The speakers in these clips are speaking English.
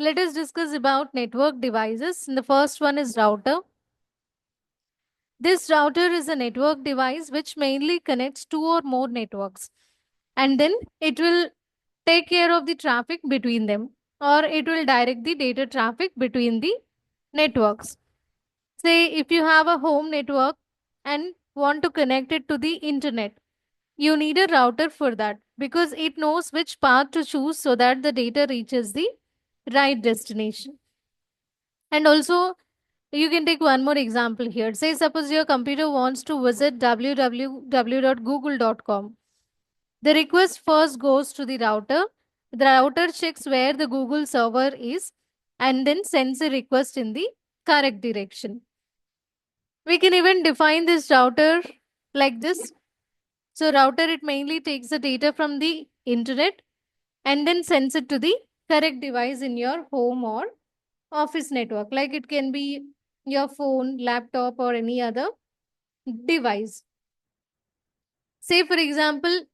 let us discuss about network devices. And the first one is router. This router is a network device which mainly connects two or more networks, and then it will take care of the traffic between them, or it will direct the data traffic between the networks. Say if you have a home network and want to connect it to the internet, you need a router for that because it knows which path to choose so that the data reaches the right destination. And also, you can take one more example here. Say, suppose your computer wants to visit www.google.com. The request first goes to the router. The router checks where the Google server is and then sends a request in the correct direction. We can even define this router like this. So, router, it mainly takes the data from the internet and then sends it to the correct device in your home or office network. Like it can be your phone, laptop, or any other device. Say, for example,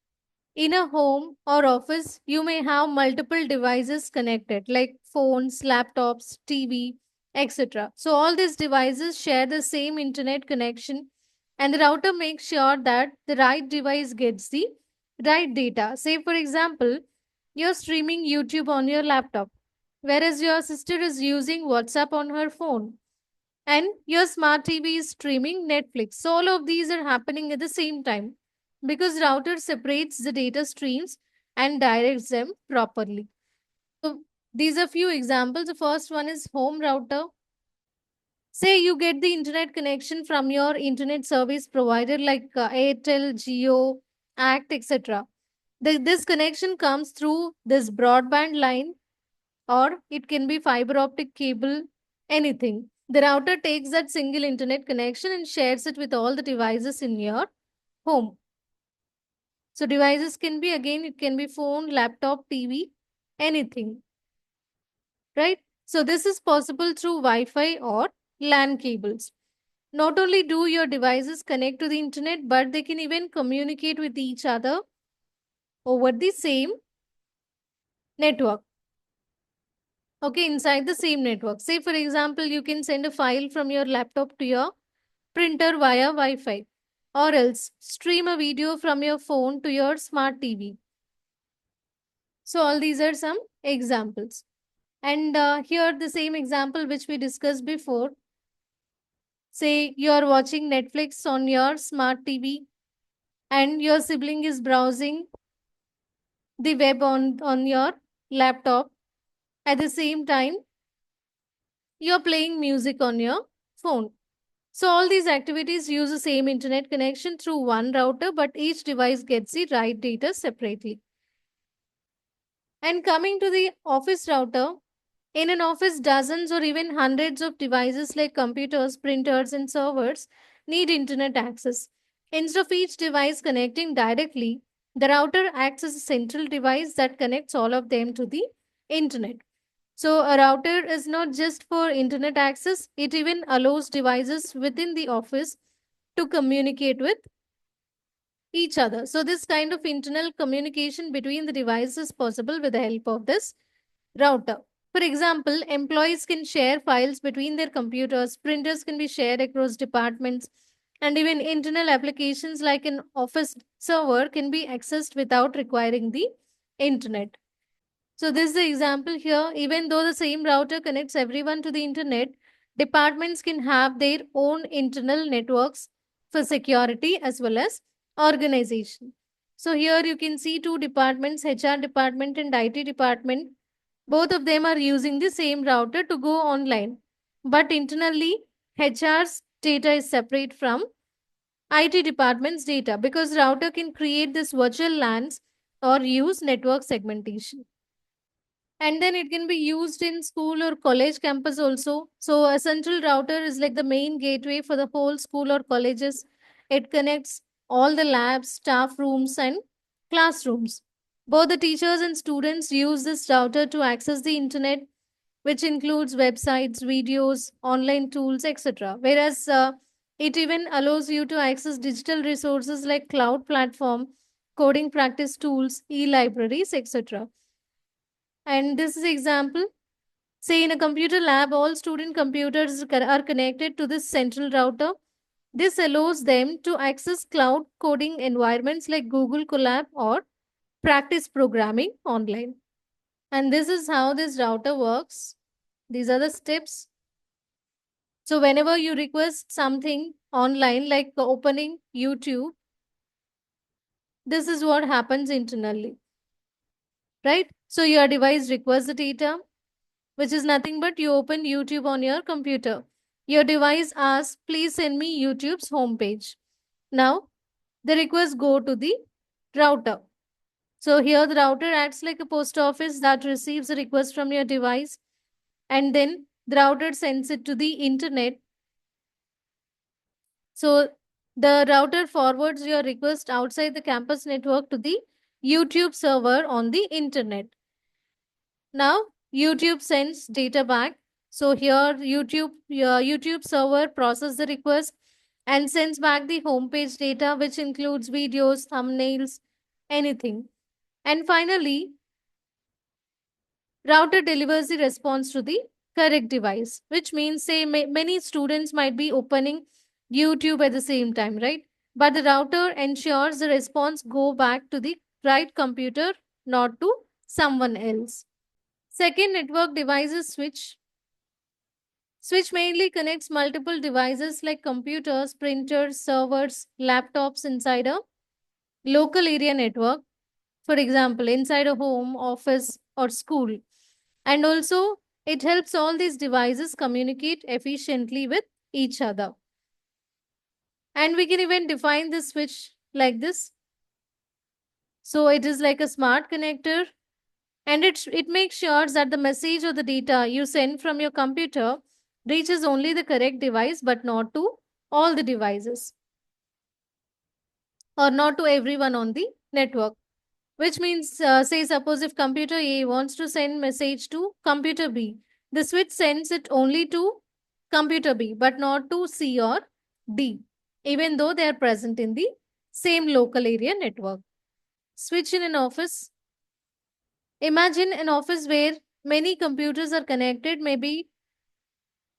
in a home or office, you may have multiple devices connected, like phones, laptops, TV, etc. So, all these devices share the same internet connection, and the router makes sure that the right device gets the right data. Say, for example, you're streaming YouTube on your laptop, whereas your sister is using WhatsApp on her phone, and your smart TV is streaming Netflix. So all of these are happening at the same time because router separates the data streams and directs them properly. So these are few examples. The first one is home router. Say you get the internet connection from your internet service provider like Airtel, Jio, Act, etc. This connection comes through this broadband line, or it can be fiber optic cable, anything. The router takes that single internet connection and shares it with all the devices in your home. So devices can be, again, it can be phone, laptop, TV, anything, right? So this is possible through Wi-Fi or LAN cables. Not only do your devices connect to the internet, but they can even communicate with each other over the same network. Okay, inside the same network. Say, for example, you can send a file from your laptop to your printer via Wi Fi, or else stream a video from your phone to your smart TV. So, all these are some examples. And here, the same example which we discussed before. Say you are watching Netflix on your smart TV and your sibling is browsing the web on your laptop. At the same time, you're playing music on your phone. So all these activities use the same internet connection through one router, but each device gets the right data separately. And coming to the office router, in an office, dozens or even hundreds of devices like computers, printers, and servers need internet access. Instead of each device connecting directly, the router acts as a central device that connects all of them to the internet. So, a router is not just for internet access, it even allows devices within the office to communicate with each other. So, this kind of internal communication between the devices is possible with the help of this router. For example, employees can share files between their computers, printers can be shared across departments, and even internal applications like an office server can be accessed without requiring the internet. So, this is the example here. Even though the same router connects everyone to the internet, departments can have their own internal networks for security as well as organization. So, here you can see two departments, HR department and IT department. Both of them are using the same router to go online. But internally, HR's data is separate from IT department's data because router can create this virtual LANs or use network segmentation. And then it can be used in school or college campus also. So a central router is like the main gateway for the whole school or colleges. It connects all the labs, staff rooms, and classrooms. Both the teachers and students use this router to access the internet, which includes websites, videos, online tools, etc. Whereas it even allows you to access digital resources like cloud platform, coding practice tools, e-libraries, etc. And this is example. Say in a computer lab, all student computers are connected to this central router. This allows them to access cloud coding environments like Google Colab or practice programming online. And this is how this router works. These are the steps. So, whenever you request something online, like opening YouTube, this is what happens internally, right? So, your device requests the data, which is nothing but you open YouTube on your computer. Your device asks, please send me YouTube's homepage. Now, the request go to the router. So here the router acts like a post office that receives a request from your device, and then the router sends it to the internet. So the router forwards your request outside the campus network to the YouTube server on the internet. Now YouTube sends data back. So here your YouTube server processes the request and sends back the homepage data, which includes videos, thumbnails, anything. And finally, router delivers the response to the correct device, which means, say, many students might be opening YouTube at the same time, right? But the router ensures the response go back to the right computer, not to someone else. Second, network devices switch. Switch mainly connects multiple devices like computers, printers, servers, laptops inside a local area network. For example, inside a home, office, or school. And also, it helps all these devices communicate efficiently with each other. And we can even define this switch like this. So it is like a smart connector, and it makes sure that the message or the data you send from your computer reaches only the correct device, but not to all the devices, or not to everyone on the network. Which means, say, suppose if computer A wants to send message to computer B, the switch sends it only to computer B, but not to C or D, even though they are present in the same local area network. Switch in an office. Imagine an office where many computers are connected, maybe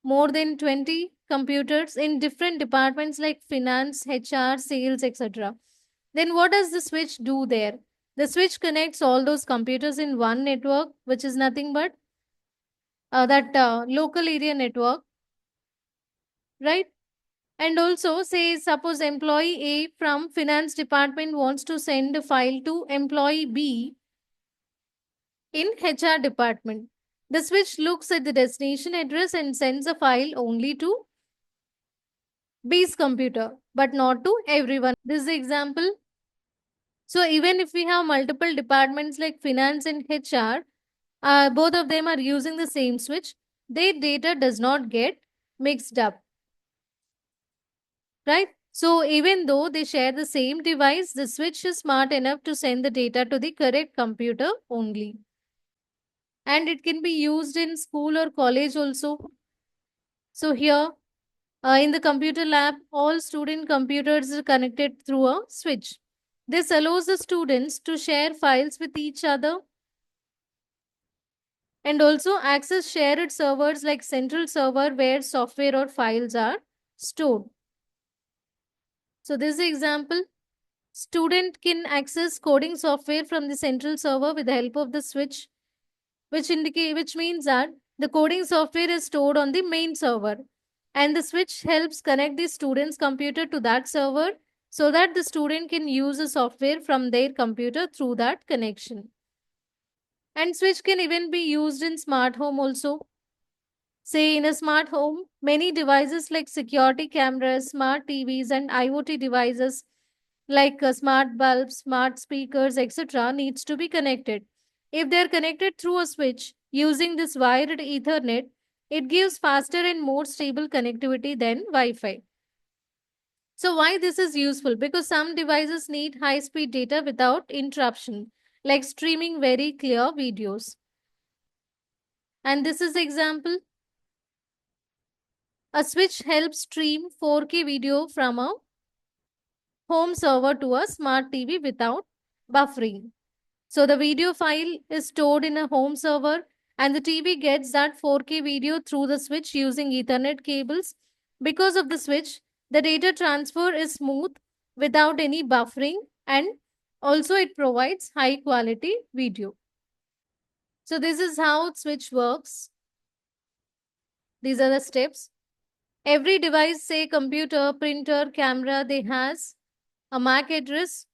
more than 20 computers in different departments like finance, HR, sales, etc. Then what does the switch do there? The switch connects all those computers in one network, which is nothing but that local area network, right? And also, say, suppose employee A from finance department wants to send a file to employee B in HR department. The switch looks at the destination address and sends a file only to B's computer, but not to everyone. This is the example. So even if we have multiple departments like finance and HR, both of them are using the same switch, their data does not get mixed up, right? So even though they share the same device, the switch is smart enough to send the data to the correct computer only. And it can be used in school or college also. So here in the computer lab, all student computers are connected through a switch. This allows the students to share files with each other and also access shared servers like central server where software or files are stored. So this is the example. Student can access coding software from the central server with the help of the switch, which means that the coding software is stored on the main server, and the switch helps connect the student's computer to that server so that the student can use the software from their computer through that connection. And switch can even be used in smart home also. Say in a smart home, many devices like security cameras, smart TVs, and IoT devices like smart bulbs, smart speakers, etc., needs to be connected. If they are connected through a switch using this wired Ethernet, it gives faster and more stable connectivity than Wi-Fi. So why this is useful? Because some devices need high-speed data without interruption, like streaming very clear videos. And this is the example. A switch helps stream 4K video from a home server to a smart TV without buffering. So the video file is stored in a home server and the TV gets that 4K video through the switch using Ethernet cables. Because of the switch, the data transfer is smooth without any buffering, and also it provides high quality video. So this is how switch works. These are the steps. Every device, say computer, printer, camera, they has a MAC address.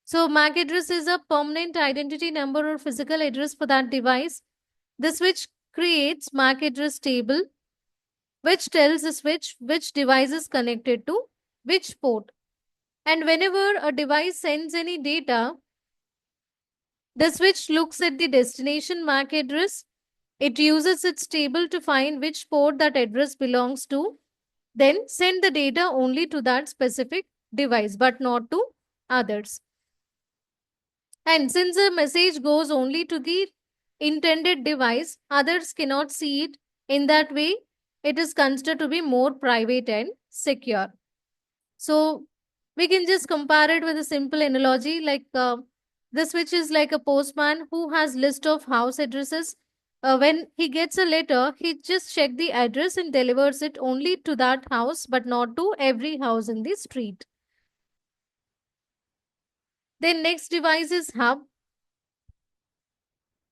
So MAC address is a permanent identity number or physical address for that device. The switch creates MAC address table, which tells the switch which device is connected to which port. And whenever a device sends any data, the switch looks at the destination MAC address. It uses its table to find which port that address belongs to, then send the data only to that specific device but not to others. And since the message goes only to the intended device, others cannot see it. In that way, it is considered to be more private and secure. So we can just compare it with a simple analogy like the switch is like a postman who has list of house addresses. When he gets a letter, he just check the address and delivers it only to that house but not to every house in the street. Then next device is hub.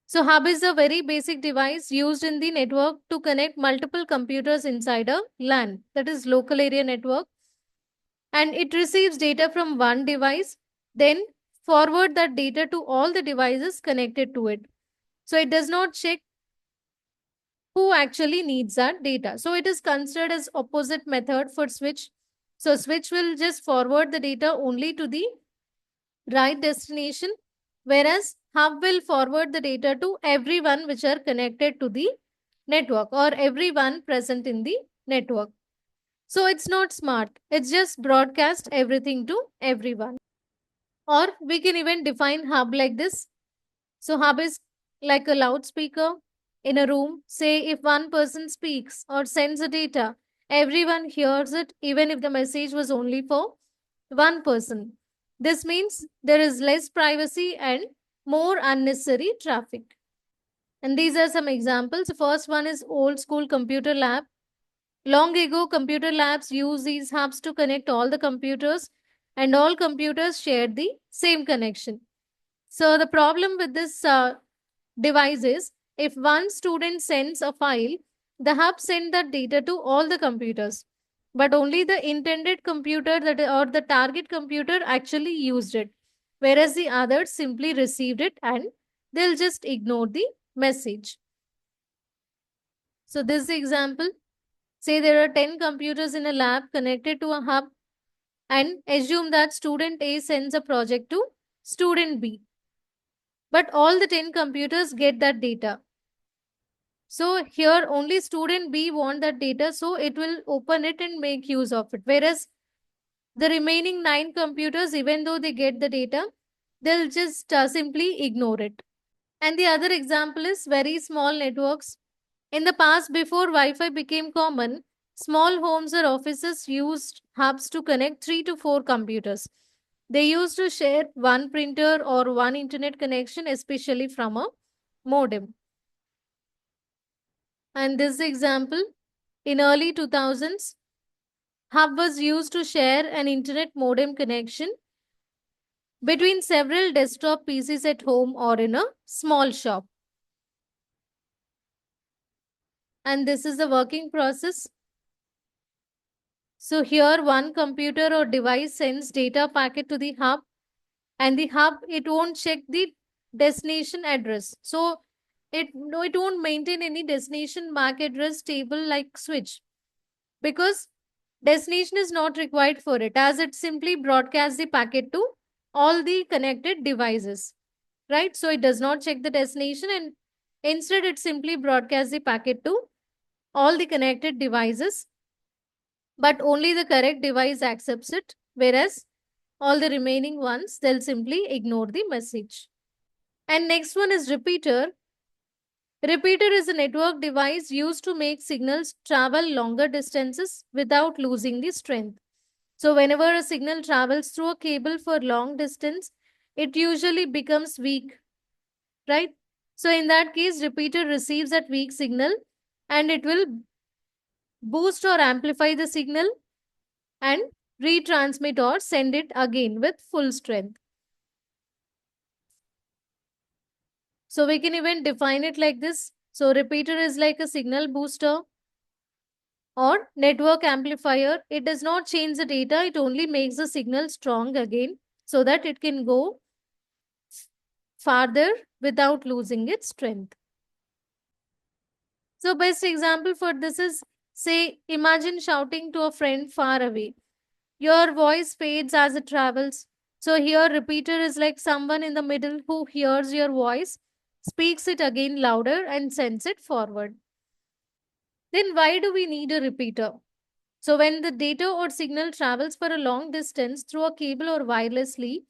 So hub is a very basic device used in the network to connect multiple computers inside a LAN, that is local area network, and it receives data from one device, then forward that data to all the devices connected to it. So it does not check who actually needs that data. So it is considered as opposite method for switch. So switch will just forward the data only to the right destination, whereas hub will forward the data to everyone which are connected to the network or everyone present in the network. So it's not smart. It's just broadcast everything to everyone. Or we can even define hub like this. So hub is like a loudspeaker in a room. Say if one person speaks or sends a data, everyone hears it even if the message was only for one person. This means there is less privacy and more unnecessary traffic. And these are some examples. The first one is old school computer lab. Long ago, computer labs used these hubs to connect all the computers, and all computers shared the same connection. So, the problem with this device is if one student sends a file, the hub sends that data to all the computers, but only the intended computer that or the target computer actually used it, whereas the others simply received it and they'll just ignore the message. So, this is the example. Say there are 10 computers in a lab connected to a hub, and assume that student A sends a project to student B. But all the 10 computers get that data. So here only student B want that data, so it will open it and make use of it. Whereas the remaining 9 computers, even though they get the data, they'll just simply ignore it. And the other example is very small networks. In the past, before Wi-Fi became common, small homes or offices used hubs to connect 3 to 4 computers. They used to share one printer or one internet connection, especially from a modem. And this example, in early 2000s, hub was used to share an internet modem connection between several desktop PCs at home or in a small shop. And this is the working process. So here one computer or device sends data packet to the hub, and the hub, it won't check the destination address. So it won't maintain any destination MAC address table like switch, because destination is not required for it, as it simply broadcasts the packet to all the connected devices, right? So it does not check the destination, and instead it simply broadcasts the packet to all the connected devices, but only the correct device accepts it, whereas all the remaining ones, they'll simply ignore the message. And next one is repeater. Repeater is a network device used to make signals travel longer distances without losing the strength. So whenever a signal travels through a cable for long distance, it usually becomes weak, right? So in that case, repeater receives that weak signal and it will boost or amplify the signal and retransmit or send it again with full strength. So we can even define it like this. So repeater is like a signal booster or network amplifier. It does not change the data, it only makes the signal strong again so that it can go farther without losing its strength. So best example for this is, say, imagine shouting to a friend far away. Your voice fades as it travels. So here repeater is like someone in the middle who hears your voice, speaks it again louder and sends it forward. Then why do we need a repeater? So when the data or signal travels for a long distance through a cable or wirelessly,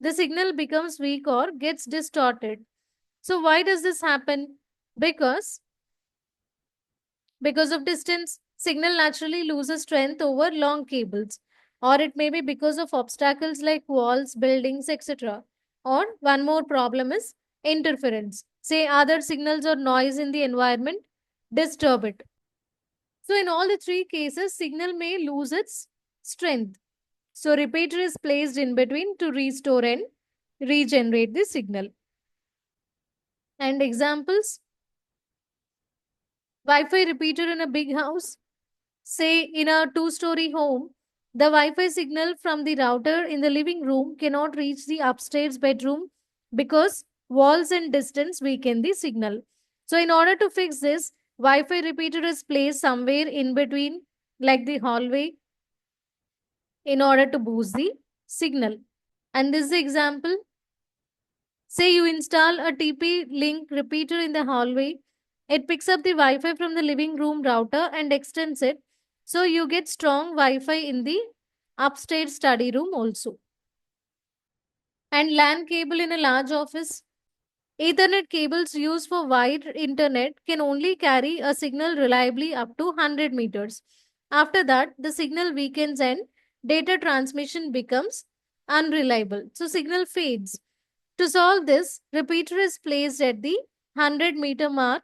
the signal becomes weak or gets distorted. So why does this happen? Because because of distance, signal naturally loses strength over long cables, or it may be because of obstacles like walls, buildings, etc. Or one more problem is interference. Say other signals or noise in the environment disturb it. So in all the three cases, signal may lose its strength. So repeater is placed in between to restore and regenerate the signal. And examples, Wi-Fi repeater in a big house. Say in a two-story home, the Wi-Fi signal from the router in the living room cannot reach the upstairs bedroom because walls and distance weaken the signal. So in order to fix this, Wi-Fi repeater is placed somewhere in between, like the hallway, in order to boost the signal. And this is the example. Say you install a TP-Link repeater in the hallway. It picks up the Wi-Fi from the living room router and extends it. So you get strong Wi-Fi in the upstairs study room also. And LAN cable in a large office. Ethernet cables used for wide internet can only carry a signal reliably up to 100 meters. After that, the signal weakens and data transmission becomes unreliable. So signal fades. To solve this, repeater is placed at the 100-meter mark.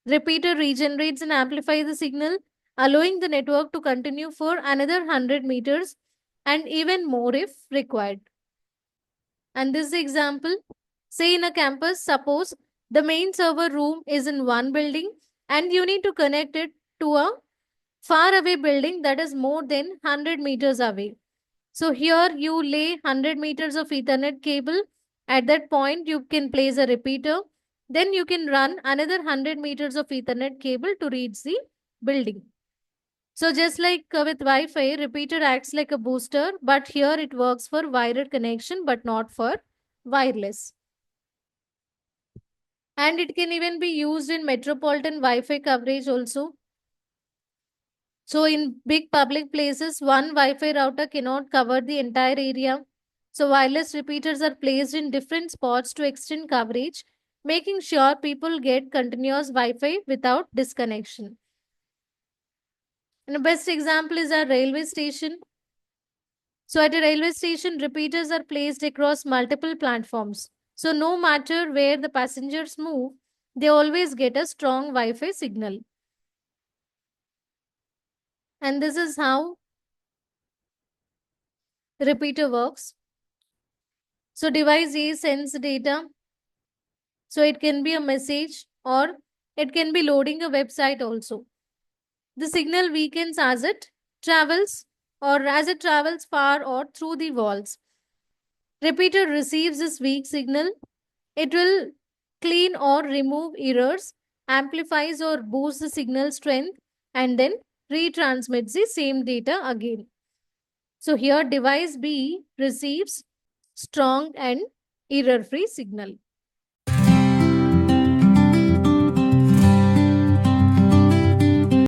Repeater regenerates and amplifies the signal, allowing the network to continue for another 100 meters and even more if required. And this example, say in a campus, suppose the main server room is in one building and you need to connect it to a far away building that is more than 100 meters away. So here you lay 100 meters of Ethernet cable. At that point, you can place a repeater. Then you can run another 100 meters of Ethernet cable to reach the building. So just like with Wi-Fi, repeater acts like a booster, but here it works for wired connection, but not for wireless. And it can even be used in metropolitan Wi-Fi coverage also. So in big public places, one Wi-Fi router cannot cover the entire area. So wireless repeaters are placed in different spots to extend coverage, making sure people get continuous Wi-Fi without disconnection. And the best example is our railway station. So at a railway station, repeaters are placed across multiple platforms. So no matter where the passengers move, they always get a strong Wi-Fi signal. And this is how the repeater works. So device A sends data. So it can be a message or it can be loading a website also. The signal weakens as it travels or as it travels far or through the walls. Repeater receives this weak signal. It will clean or remove errors, amplifies or boosts the signal strength, and then retransmits the same data again. So here device B receives strong and error-free signal.